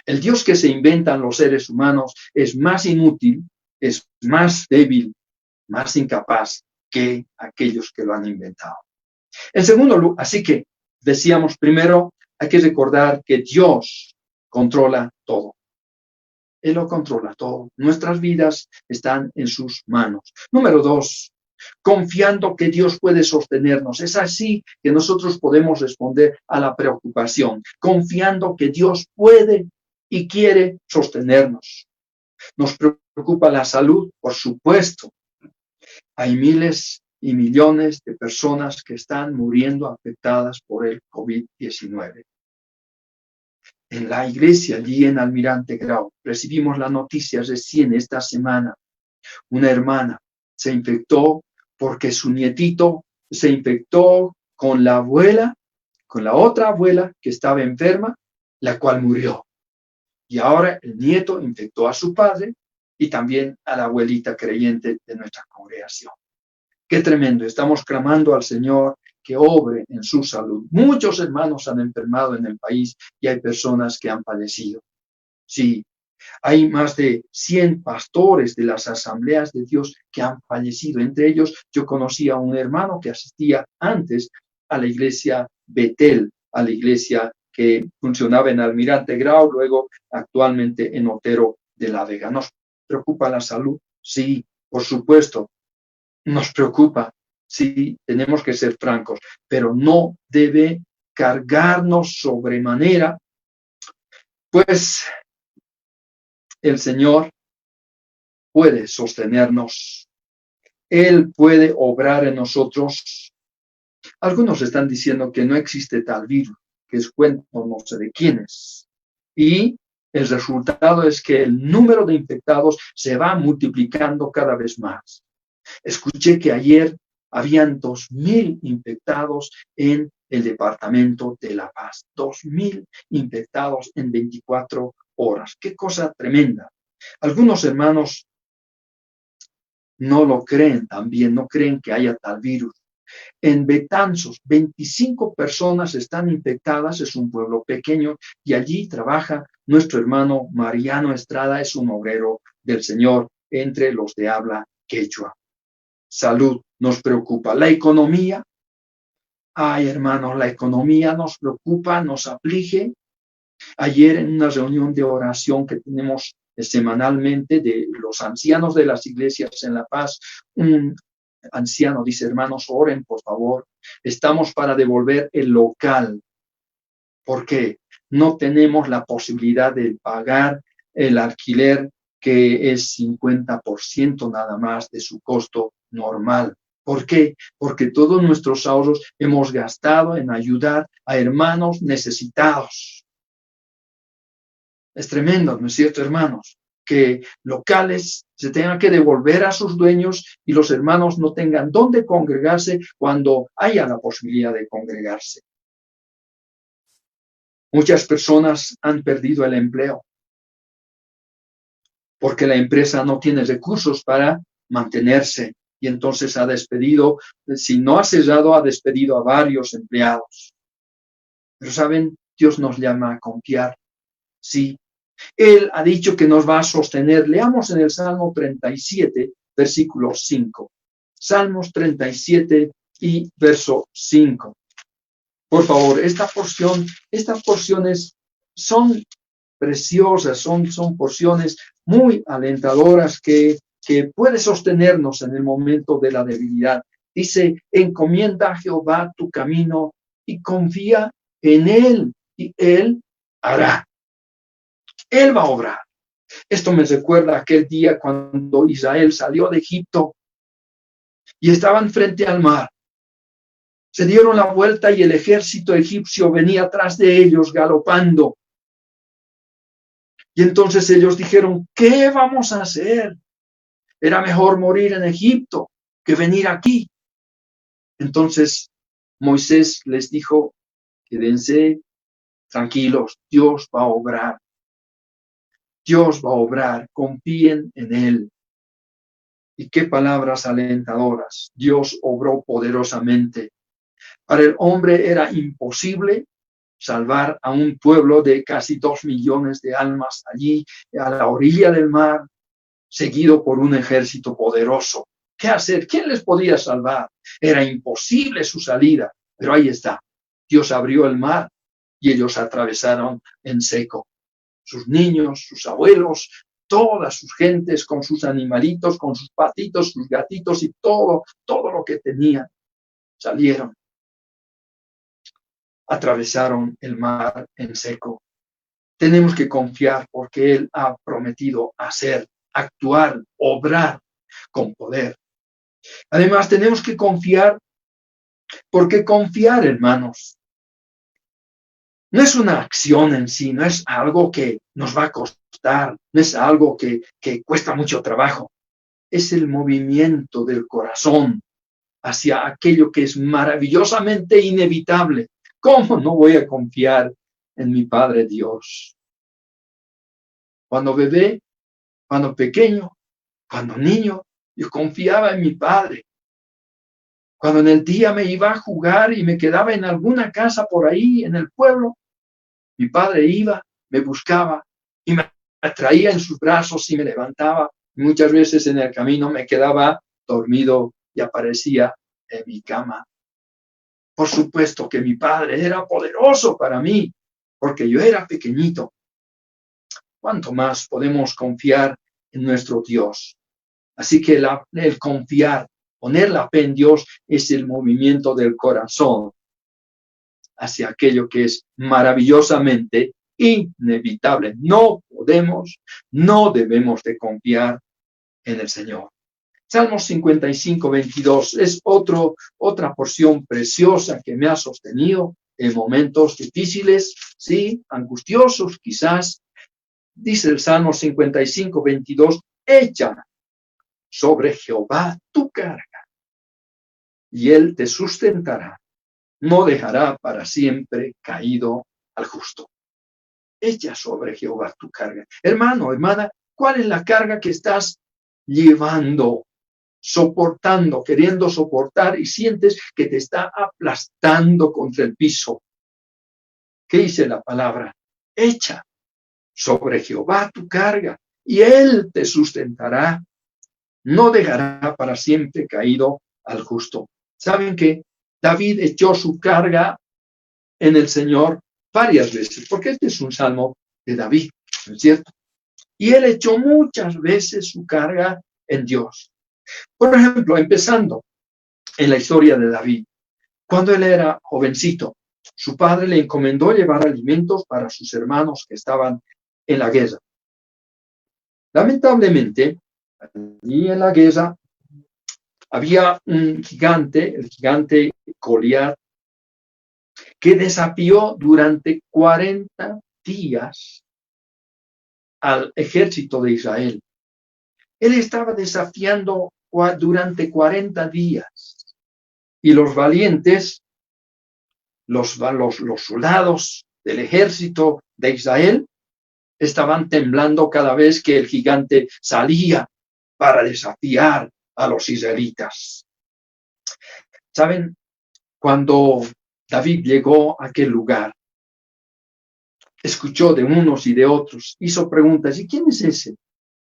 El Dios que se inventan los seres humanos es más inútil, es más débil, más incapaz que aquellos que lo han inventado. En segundo lugar, así que decíamos primero, hay que recordar que Dios controla todo. Él lo controla todo. Nuestras vidas están en sus manos. Número 2, confiando que Dios puede sostenernos. Es así que nosotros podemos responder a la preocupación, confiando que Dios puede y quiere sostenernos. Nos preocupa la salud, por supuesto. Hay miles y millones de personas que están muriendo afectadas por el COVID-19. En la iglesia, allí en Almirante Grau, recibimos la noticia recién esta semana. Una hermana se infectó porque su nietito se infectó con la abuela, con la otra abuela que estaba enferma, la cual murió. Y ahora el nieto infectó a su padre y también a la abuelita creyente de nuestra congregación. Qué tremendo. Estamos clamando al Señor que obre en su salud. Muchos hermanos han enfermado en el país y hay personas que han padecido. Sí, hay más de 100 pastores de las asambleas de Dios que han fallecido. Entre ellos, yo conocí a un hermano que asistía antes a la iglesia Betel, a la iglesia que funcionaba en Almirante Grau, luego actualmente en Otero de la Vega. ¿Nos preocupa la salud? Sí, por supuesto. Nos preocupa, sí, tenemos que ser francos, pero no debe cargarnos sobremanera, pues el Señor puede sostenernos. Él puede obrar en nosotros. Algunos están diciendo que no existe tal virus, que es cuento no sé de quiénes. Y el resultado es que el número de infectados se va multiplicando cada vez más. Escuché que ayer habían 2,000 infectados en el departamento de La Paz. 2,000 infectados en 24 horas. Qué cosa tremenda. Algunos hermanos no lo creen también, no creen que haya tal virus. En Betanzos, 25 personas están infectadas, es un pueblo pequeño, y allí trabaja nuestro hermano Mariano Estrada, es un obrero del Señor entre los de habla quechua. Salud nos preocupa. La economía, ay hermanos, la economía nos preocupa, nos aflige. Ayer en una reunión de oración que tenemos semanalmente de los ancianos de las iglesias en La Paz, un anciano dice, hermanos, oren por favor, estamos para devolver el local, porque no tenemos la posibilidad de pagar el alquiler, que es 50% nada más de su costo normal. ¿Por qué? Porque todos nuestros ahorros hemos gastado en ayudar a hermanos necesitados. Es tremendo, ¿no es cierto, hermanos? Que locales se tengan que devolver a sus dueños y los hermanos no tengan dónde congregarse cuando haya la posibilidad de congregarse. Muchas personas han perdido el empleo porque la empresa no tiene recursos para mantenerse y entonces ha despedido, si no ha cerrado, ha despedido a varios empleados. Pero saben, Dios nos llama a confiar. Sí, Él ha dicho que nos va a sostener. Leamos en el Salmo 37, versículo 5. Salmos 37 y verso 5. Por favor, estas porciones son preciosas, son porciones muy alentadoras que puede sostenernos en el momento de la debilidad. Dice, encomienda a Jehová tu camino y confía en Él, y Él hará. Él va a obrar. Esto me recuerda aquel día cuando Israel salió de Egipto y estaban frente al mar. Se dieron la vuelta y el ejército egipcio venía atrás de ellos galopando. Y entonces ellos dijeron, ¿qué vamos a hacer? Era mejor morir en Egipto que venir aquí. Entonces Moisés les dijo, quédense tranquilos, Dios va a obrar. Dios va a obrar, confíen en Él. Y qué palabras alentadoras. Dios obró poderosamente. Para el hombre era imposible salvar a un pueblo de casi 2 millones de almas allí a la orilla del mar, seguido por un ejército poderoso. ¿Qué hacer? ¿Quién les podía salvar? Era imposible su salida, pero ahí está. Dios abrió el mar y ellos atravesaron en seco. Sus niños, sus abuelos, todas sus gentes con sus animalitos, con sus patitos, sus gatitos y todo lo que tenían, salieron. Atravesaron el mar en seco. Tenemos que confiar porque Él ha prometido hacer, actuar, obrar con poder. Además, tenemos que confiar porque confiar, hermanos, no es una acción en sí, no es algo que nos va a costar, no es algo que cuesta mucho trabajo. Es el movimiento del corazón hacia aquello que es maravillosamente inevitable. ¿Cómo no voy a confiar en mi Padre Dios? Cuando bebé, cuando pequeño, cuando niño, yo confiaba en mi Padre. Cuando en el día me iba a jugar y me quedaba en alguna casa por ahí en el pueblo, mi padre iba, me buscaba y me traía en sus brazos y me levantaba. Muchas veces en el camino me quedaba dormido y aparecía en mi cama. Por supuesto que mi padre era poderoso para mí, porque yo era pequeñito. ¿Cuánto más podemos confiar en nuestro Dios? Así que el confiar, poner la fe en Dios es el movimiento del corazón hacia aquello que es maravillosamente inevitable. No debemos de confiar en el Señor. Salmos 55, 22 es otra porción preciosa que me ha sostenido en momentos difíciles, sí, angustiosos quizás. Dice el Salmo 55, 22, echa sobre Jehová tu carga y Él te sustentará. No dejará para siempre caído al justo. Echa sobre Jehová tu carga. Hermano, hermana, ¿cuál es la carga que estás llevando soportando, queriendo soportar y sientes que te está aplastando contra el piso. ¿Qué dice la palabra? Echa sobre Jehová tu carga y Él te sustentará. No dejará para siempre caído al justo. ¿Saben qué? David echó su carga en el Señor varias veces, porque este es un salmo de David, ¿no es cierto? Y él echó muchas veces su carga en Dios. Por ejemplo, empezando en la historia de David, cuando él era jovencito, su padre le encomendó llevar alimentos para sus hermanos que estaban en la guerra. Lamentablemente, allí en la guerra había un gigante, el gigante Goliat, que desafió durante 40 días al ejército de Israel. Él estaba desafiando durante 40 días y los valientes, los soldados del ejército de Israel, estaban temblando cada vez que el gigante salía para desafiar a los israelitas. ¿Saben? Cuando David llegó a aquel lugar, escuchó de unos y de otros, hizo preguntas, ¿y quién es ese?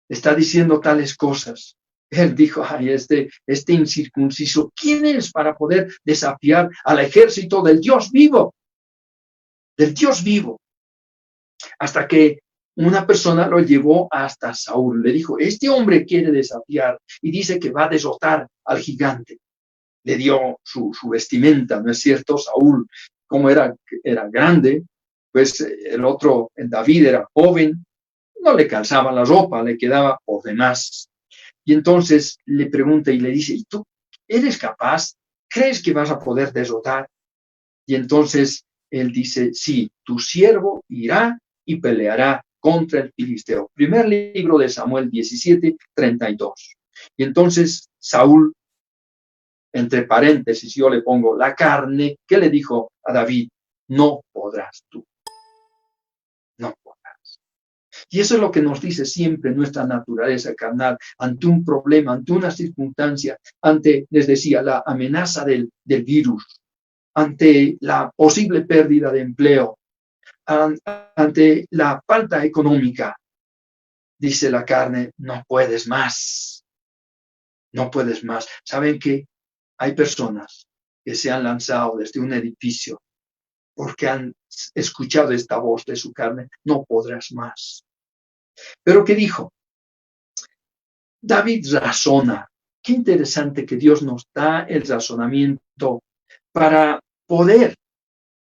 Está diciendo tales cosas. Él dijo, ay, este incircunciso, ¿quién es para poder desafiar al ejército del Dios vivo? Del Dios vivo. Hasta que una persona lo llevó hasta Saúl. Le dijo, este hombre quiere desafiar y dice que va a derrotar al gigante. Le dio su vestimenta, ¿no es cierto? Saúl, como era grande, pues el David era joven, no le calzaba la ropa, le quedaba por demás. Y entonces le pregunta y le dice, ¿y tú eres capaz? ¿Crees que vas a poder derrotar? Y entonces él dice, sí, tu siervo irá y peleará contra el filisteo. Primer libro de Samuel 17:32. Y entonces Saúl, entre paréntesis, yo le pongo la carne, ¿qué le dijo a David? No podrás tú. No podrás. Y eso es lo que nos dice siempre nuestra naturaleza carnal, ante un problema, ante una circunstancia, ante, les decía, la amenaza del virus, ante la posible pérdida de empleo, ante la falta económica, dice la carne, no puedes más, no puedes más. ¿Saben qué? Hay personas que se han lanzado desde un edificio porque han escuchado esta voz de su carne, no podrás más. Pero ¿qué dijo? David razona. Qué interesante que Dios nos da el razonamiento para poder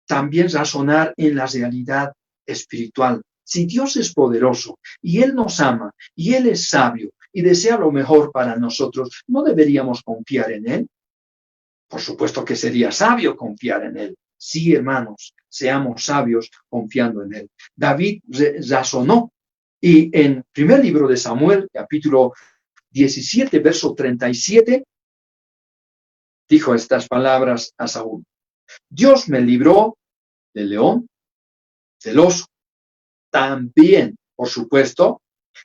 también razonar en la realidad espiritual. Si Dios es poderoso y Él nos ama y Él es sabio y desea lo mejor para nosotros, ¿no deberíamos confiar en Él? Por supuesto que sería sabio confiar en Él. Sí, hermanos, seamos sabios confiando en Él. David razonó y en primer libro de Samuel, capítulo 17, verso 37, dijo estas palabras a Saúl. Dios me libró del león, del oso. También, por supuesto,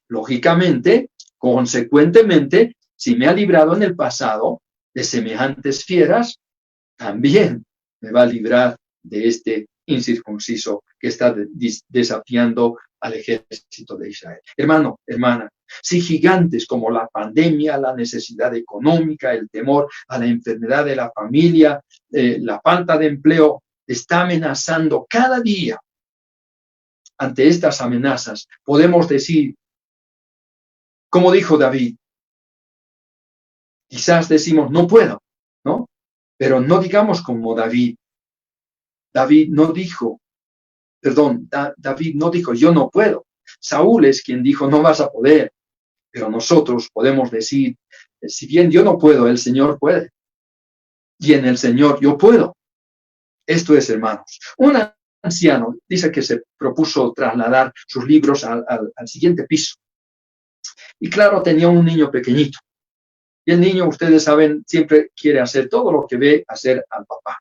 lógicamente, consecuentemente, si me ha librado en el pasado de semejantes fieras, también me va a librar de este incircunciso que está desafiando al ejército de Israel. Hermano, hermana, si gigantes como la pandemia, la necesidad económica, el temor a la enfermedad de la familia, la falta de empleo, está amenazando cada día, ante estas amenazas, podemos decir, como dijo David, quizás decimos, no puedo, ¿no? Pero no digamos como David. David no dijo, yo no puedo. Saúl es quien dijo, no vas a poder. Pero nosotros podemos decir, si bien yo no puedo, el Señor puede. Y en el Señor yo puedo. Esto es, hermanos. Un anciano dice que se propuso trasladar sus libros al siguiente piso. Y claro, tenía un niño pequeñito. Y el niño, ustedes saben, siempre quiere hacer todo lo que ve hacer al papá.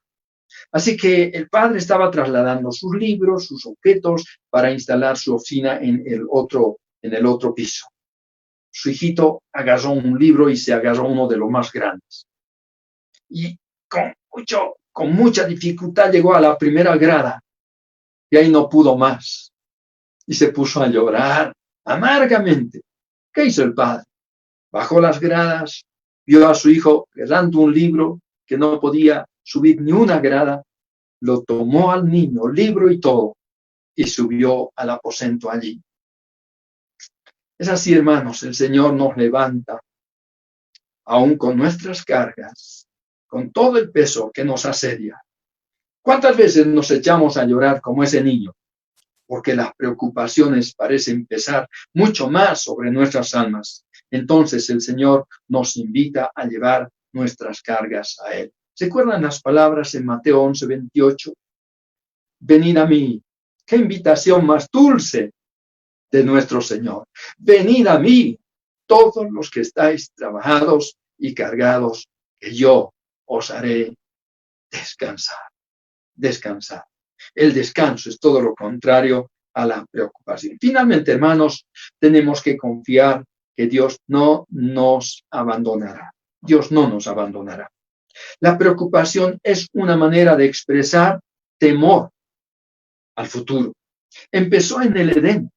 Así que el padre estaba trasladando sus libros, sus objetos, para instalar su oficina en el otro piso. su hijito agarró un libro y se agarró uno de los más grandes. Y con mucha dificultad llegó a la primera grada y ahí no pudo más. Y se puso a llorar amargamente. ¿Qué hizo el padre? Bajó las gradas, vio a su hijo agarrando un libro que no podía subir ni una grada, lo tomó al niño, libro y todo, y subió al aposento allí. Es así, hermanos, el Señor nos levanta, aún con nuestras cargas, con todo el peso que nos asedia. ¿Cuántas veces nos echamos a llorar como ese niño? Porque las preocupaciones parecen pesar mucho más sobre nuestras almas. Entonces el Señor nos invita a llevar nuestras cargas a Él. ¿Se acuerdan las palabras en Mateo 11:28? Venid a mí. ¡Qué invitación más dulce de nuestro Señor! Venid a mí, todos los que estáis trabajados y cargados, que yo os haré descansar. Descansar. El descanso es todo lo contrario a la preocupación. Finalmente, hermanos, tenemos que confiar que Dios no nos abandonará. Dios no nos abandonará. La preocupación es una manera de expresar temor al futuro. Empezó en el Edén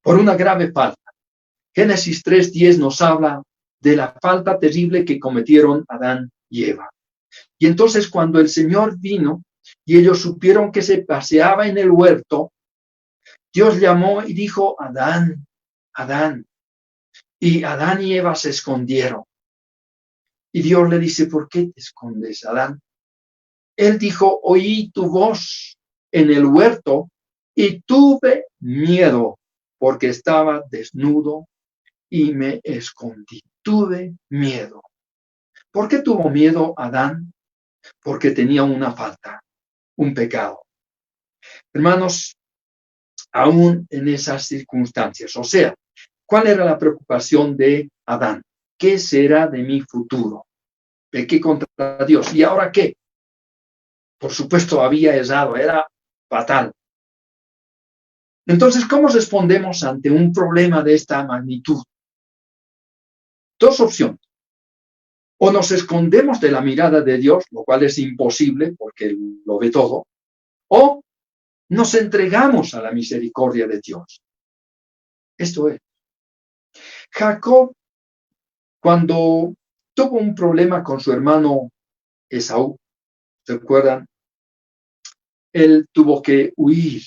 por una grave falta. Génesis 3:10 nos habla de la falta terrible que cometieron Adán y Eva. Y entonces cuando el Señor vino y ellos supieron que se paseaba en el huerto, Dios llamó y dijo, Adán, Adán. Y Adán y Eva se escondieron. Y Dios le dice, ¿por qué te escondes, Adán? Él dijo, oí tu voz en el huerto y tuve miedo porque estaba desnudo y me escondí. Tuve miedo. ¿Por qué tuvo miedo Adán? Porque tenía una falta, un pecado. Hermanos, aún en esas circunstancias, o sea, ¿cuál era la preocupación de Adán? ¿Qué será de mi futuro? Pequé contra Dios. ¿Y ahora qué? Por supuesto, había errado, era fatal. Entonces, ¿cómo respondemos ante un problema de esta magnitud? Dos opciones. O nos escondemos de la mirada de Dios, lo cual es imposible porque Él lo ve todo, o nos entregamos a la misericordia de Dios. Esto es. Jacob, cuando tuvo un problema con su hermano Esaú, ¿se acuerdan? Él tuvo que huir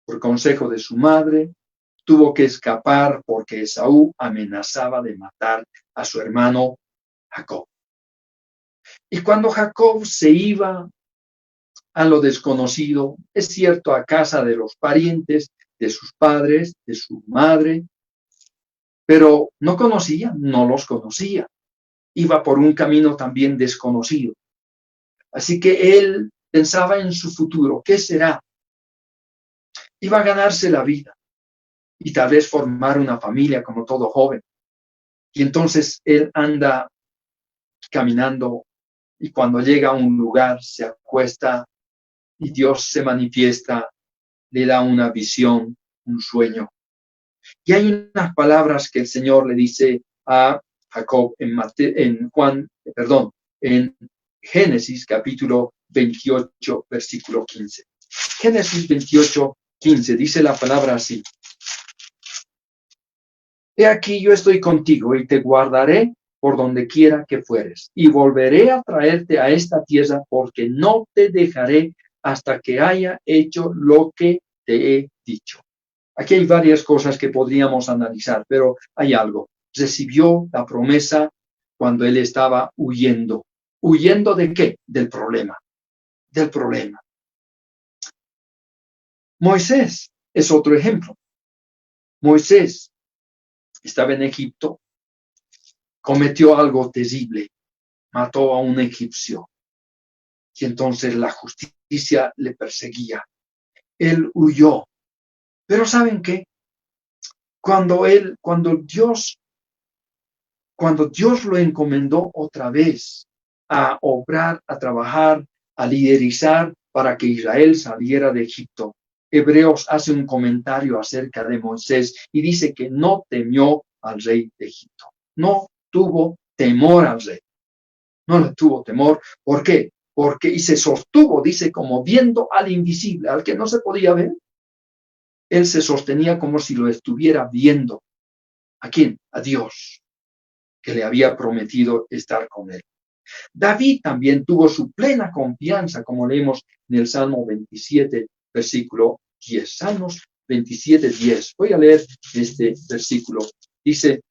por consejo de su madre, tuvo que escapar porque Esaú amenazaba de matar a su hermano Jacob. Y cuando Jacob se iba a lo desconocido, es cierto, a casa de los parientes, de sus padres, de su madre, pero no los conocía. Iba por un camino también desconocido. Así que él pensaba en su futuro. ¿Qué será? Iba a ganarse la vida y tal vez formar una familia como todo joven. Y entonces él anda caminando y cuando llega a un lugar se acuesta y Dios se manifiesta, le da una visión, un sueño. Y hay unas palabras que el Señor le dice a Jacob en Génesis capítulo 28, versículo 15. Génesis 28, 15, dice la palabra así. He aquí yo estoy contigo y te guardaré por donde quiera que fueres, y volveré a traerte a esta tierra porque no te dejaré hasta que haya hecho lo que te he dicho. Aquí hay varias cosas que podríamos analizar, pero hay algo. Recibió la promesa cuando él estaba huyendo. ¿Huyendo de qué? Del problema. Del problema. Moisés es otro ejemplo. Moisés estaba en Egipto, cometió algo terrible, mató a un egipcio. Y entonces la justicia le perseguía. Él huyó. Pero ¿saben qué? Cuando Dios lo encomendó otra vez a obrar, a trabajar, a liderizar para que Israel saliera de Egipto, Hebreos hace un comentario acerca de Moisés y dice que no temió al rey de Egipto. No tuvo temor al rey. No le tuvo temor. ¿Por qué? Porque y se sostuvo, dice, como viendo al invisible, al que no se podía ver. Él se sostenía como si lo estuviera viendo. ¿A quién? A Dios, que le había prometido estar con él. David también tuvo su plena confianza, como leemos en el Salmo 27, versículo 10. Salmos 27, 10. Voy a leer este versículo. Dice,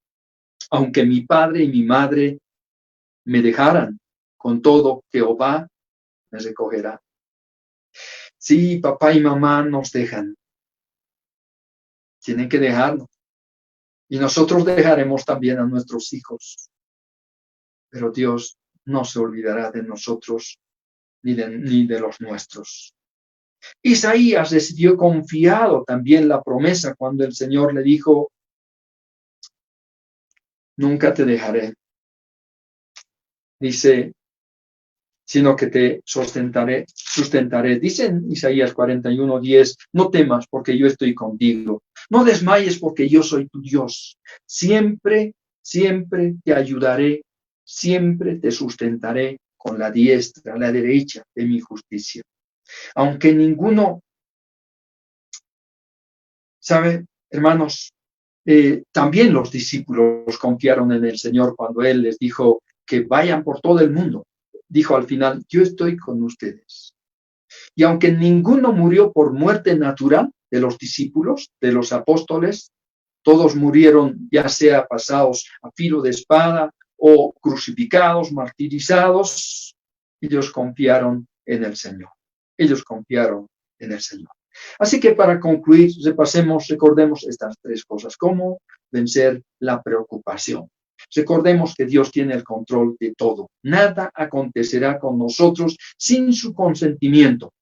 aunque mi padre y mi madre me dejaran, con todo Jehová me recogerá. Sí, papá y mamá nos dejan. Tienen que dejarnos. Y nosotros dejaremos también a nuestros hijos. Pero Dios no se olvidará de nosotros ni de los nuestros. Isaías recibió confiado también la promesa cuando el Señor le dijo, nunca te dejaré. Dice, sino que te sustentaré. Dice en Isaías 41:10, no temas porque yo estoy contigo. No desmayes porque yo soy tu Dios. Siempre, siempre te ayudaré. Siempre te sustentaré con la diestra, la derecha de mi justicia. Aunque ninguno, ¿sabe, hermanos? También los discípulos confiaron en el Señor cuando Él les dijo que vayan por todo el mundo. Dijo al final, yo estoy con ustedes. Y aunque ninguno murió por muerte natural de los discípulos, de los apóstoles, todos murieron ya sea pasados a filo de espada o crucificados, martirizados, ellos confiaron en el Señor. Ellos confiaron en el Señor. Así que para concluir, recordemos estas tres cosas. ¿Cómo vencer la preocupación? Recordemos que Dios tiene el control de todo. Nada acontecerá con nosotros sin su consentimiento.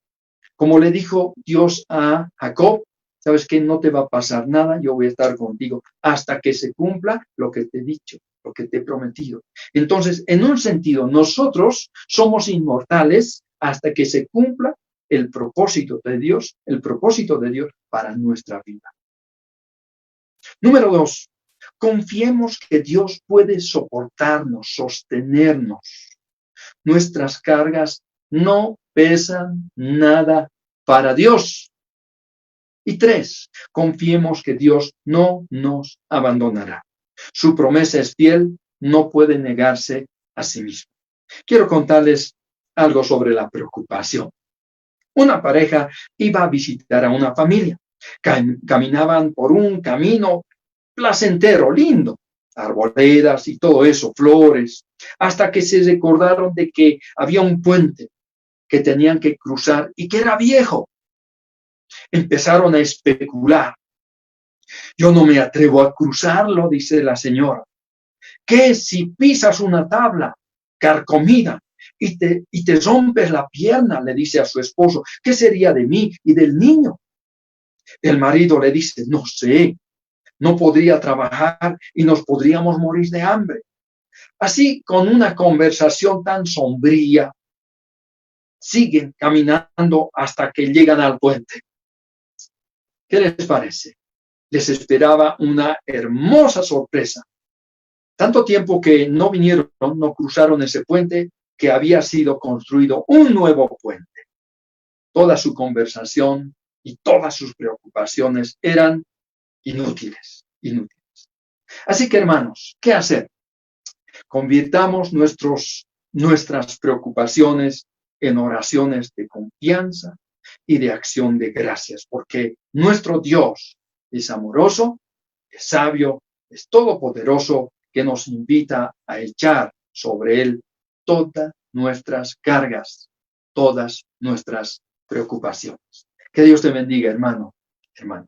Como le dijo Dios a Jacob, ¿sabes qué? No te va a pasar nada, yo voy a estar contigo hasta que se cumpla lo que te he dicho, lo que te he prometido. Entonces, en un sentido, nosotros somos inmortales hasta que se cumpla el propósito de Dios para nuestra vida. Número 2, confiemos que Dios puede soportarnos, sostenernos. Nuestras cargas no pesan nada para Dios. Y 3, confiemos que Dios no nos abandonará. Su promesa es fiel, no puede negarse a sí mismo. Quiero contarles algo sobre la preocupación. Una pareja iba a visitar a una familia. Caminaban por un camino placentero, lindo, arboledas y todo eso, flores, hasta que se recordaron de que había un puente que tenían que cruzar y que era viejo. Empezaron a especular. Yo no me atrevo a cruzarlo, dice la señora. ¿Qué si pisas una tabla carcomida y te rompes la pierna? Le dice a su esposo. ¿Qué sería de mí y del niño? El marido le dice, no sé, no podría trabajar y nos podríamos morir de hambre. Así, con una conversación tan sombría, siguen caminando hasta que llegan al puente. ¿Qué les parece? Les esperaba una hermosa sorpresa. Tanto tiempo que no vinieron, no cruzaron ese puente, que había sido construido un nuevo puente. Toda su conversación y todas sus preocupaciones eran inútiles. Así que, hermanos, ¿qué hacer? Convirtamos nuestras preocupaciones en oraciones de confianza y de acción de gracias, porque nuestro Dios es amoroso, es sabio, es todopoderoso, que nos invita a echar sobre Él todas nuestras cargas, todas nuestras preocupaciones. Que Dios te bendiga, hermano, hermano.